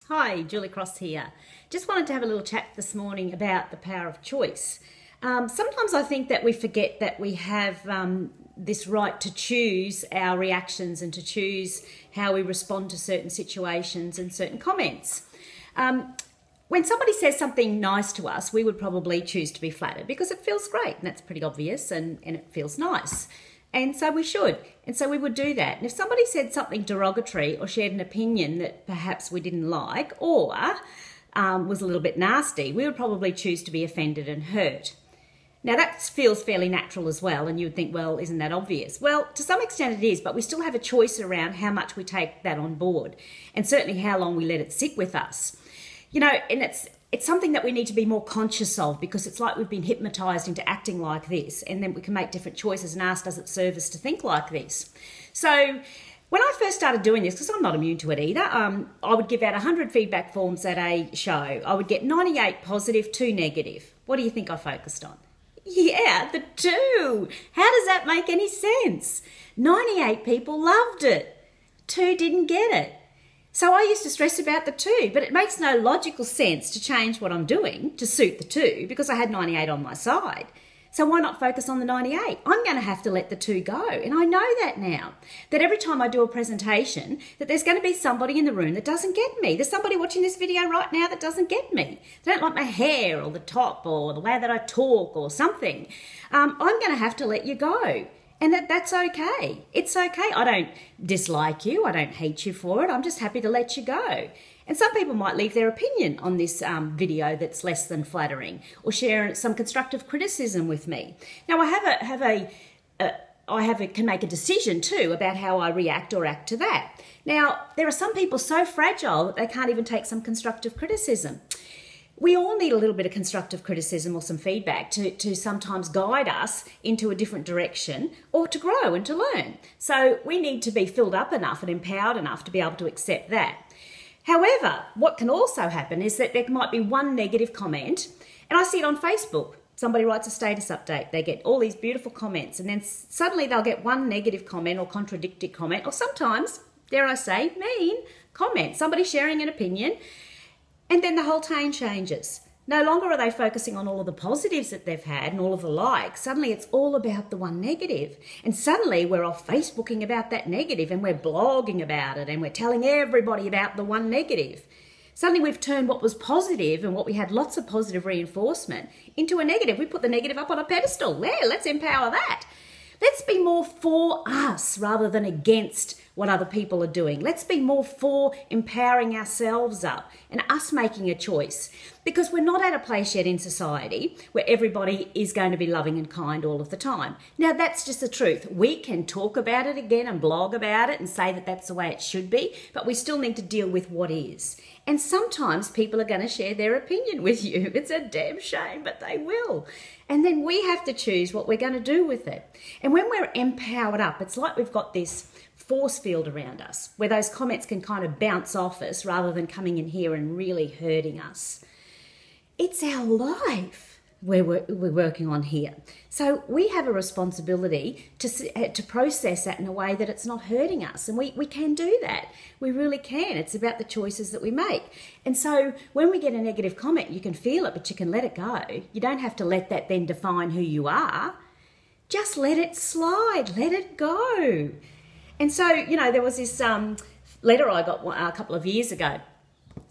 Hi, Julie Cross here. Just wanted to have a little chat this morning about the power of choice. Sometimes I think that we forget that we have this right to choose our reactions and to choose how we respond to certain situations and certain comments. When somebody says something nice to us, we would probably choose to be flattered because it feels great, and that's pretty obvious, and it feels nice. And so we should. And so we would do that. And if somebody said something derogatory or shared an opinion that perhaps we didn't like or was a little bit nasty, we would probably choose to be offended and hurt. Now that feels fairly natural as well, and you would think, well, isn't that obvious? Well, to some extent it is, but we still have a choice around how much we take that on board and certainly how long we let it sit with us. You know, and it's something that we need to be more conscious of because it's like we've been hypnotised into acting like this, and then we can make different choices and ask, does it serve us to think like this? So when I first started doing this, because I'm not immune to it either, I would give out 100 feedback forms at a show. I would get 98 positive, 2 negative. What do you think I focused on? Yeah, the 2. How does that make any sense? 98 people loved it. 2 didn't get it. So I used to stress about the 2, but it makes no logical sense to change what I'm doing to suit the 2 because I had 98 on my side. So why not focus on the 98? I'm going to have to let the 2 go. And I know that now, that every time I do a presentation, that there's going to be somebody in the room that doesn't get me. There's somebody watching this video right now that doesn't get me. They don't like my hair or the top or the way that I talk or something. I'm going to have to let you go. And that's okay. It's okay. I don't dislike you. I don't hate you for it. I'm just happy to let you go. And some people might leave their opinion on this video that's less than flattering or share some constructive criticism with me. Now, I can make a decision too about how I react or act to that. Now, there are some people so fragile that they can't even take some constructive criticism. We all need a little bit of constructive criticism or some feedback to sometimes guide us into a different direction or to grow and to learn. So we need to be filled up enough and empowered enough to be able to accept that. However, what can also happen is that there might be one negative comment, and I see it on Facebook. Somebody writes a status update, they get all these beautiful comments, and then suddenly they'll get one negative comment or contradictory comment, or sometimes, dare I say, mean comment. Somebody sharing an opinion, and then the whole tone changes. No longer are they focusing on all of the positives that they've had and all of the likes. Suddenly it's all about the one negative. And suddenly we're off Facebooking about that negative and we're blogging about it and we're telling everybody about the one negative. Suddenly we've turned what was positive and what we had lots of positive reinforcement into a negative. We put the negative up on a pedestal. There, let's empower that. Let's be more for us rather than against what other people are doing. Let's be more for empowering ourselves up and us making a choice, because we're not at a place yet in society where everybody is going to be loving and kind all of the time. Now, that's just the truth. We can talk about it again and blog about it and say that that's the way it should be, but we still need to deal with what is. And sometimes people are going to share their opinion with you. It's a damn shame, but they will. And then we have to choose what we're going to do with it. And when we're empowered up, it's like we've got this force field around us where those comments can kind of bounce off us rather than coming in here and really hurting us. It's our life we're working on here. So we have a responsibility to process that in a way that it's not hurting us. And we can do that. We really can. It's about the choices that we make. And so when we get a negative comment, you can feel it, but you can let it go. You don't have to let that then define who you are. Just let it slide. Let it go. And so, you know, there was this letter I got a couple of years ago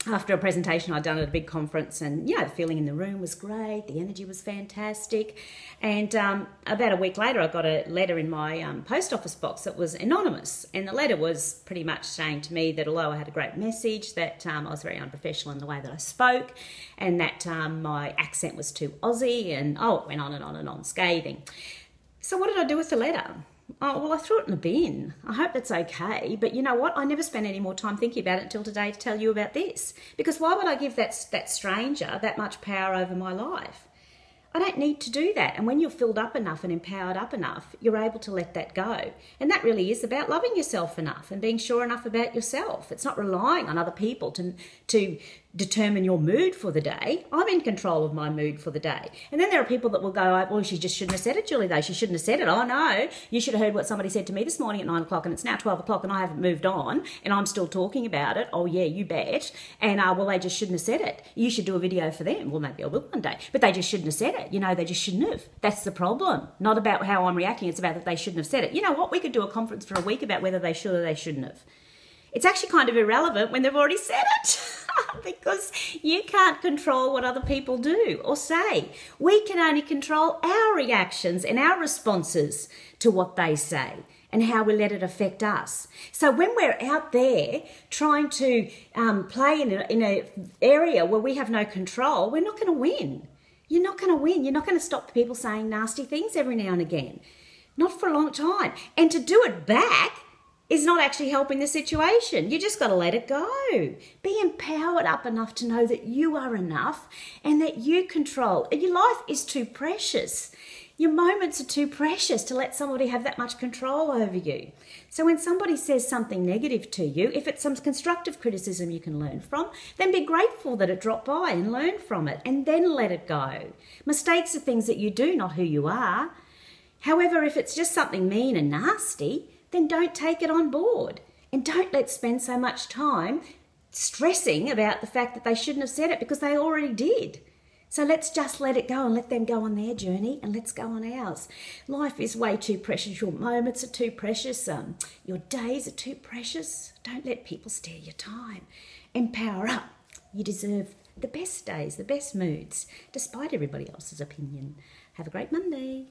after a presentation I'd done at a big conference, and, you know, the feeling in the room was great, the energy was fantastic. And about a week later, I got a letter in my post office box that was anonymous. And the letter was pretty much saying to me that although I had a great message, that I was very unprofessional in the way that I spoke, and that my accent was too Aussie, and it went on and on and on, scathing. So what did I do with the letter? Oh, well, I threw it in the bin. I hope that's okay. But you know what? I never spent any more time thinking about it until today to tell you about this. Because why would I give that stranger that much power over my life? I don't need to do that. And when you're filled up enough and empowered up enough, you're able to let that go. And that really is about loving yourself enough and being sure enough about yourself. It's not relying on other people to determine your mood for the day. I'm in control of my mood for the day. And then there are people that will go, well, she just shouldn't have said it, Julie, though. She shouldn't have said it. Oh, no, you should have heard what somebody said to me this morning at 9 o'clock and it's now 12 o'clock and I haven't moved on and I'm still talking about it. Oh, yeah, you bet. And, well, they just shouldn't have said it. You should do a video for them. Well, maybe I will one day. But they just shouldn't have said it. You know, they just shouldn't have. That's the problem. Not about how I'm reacting. It's about that they shouldn't have said it. You know what? We could do a conference for a week about whether they should or they shouldn't have. It's actually kind of irrelevant when they've already said it because you can't control what other people do or say. We can only control our reactions and our responses to what they say and how we let it affect us. So when we're out there trying to play in an area where we have no control, we're not going to win. You're not going to win. You're not going to stop people saying nasty things every now and again. Not for a long time. And to do it back is not actually helping the situation. You just got to let it go. Be empowered up enough to know that you are enough and that you control. Your life is too precious. Your moments are too precious to let somebody have that much control over you. So when somebody says something negative to you, if it's some constructive criticism you can learn from, then be grateful that it dropped by and learn from it and then let it go. Mistakes are things that you do, not who you are. However, if it's just something mean and nasty, then don't take it on board and don't let's spend so much time stressing about the fact that they shouldn't have said it because they already did. So let's just let it go and let them go on their journey and let's go on ours. Life is way too precious. Your moments are too precious. Your days are too precious. Don't let people steal your time. Empower up. You deserve the best days, the best moods, despite everybody else's opinion. Have a great Monday.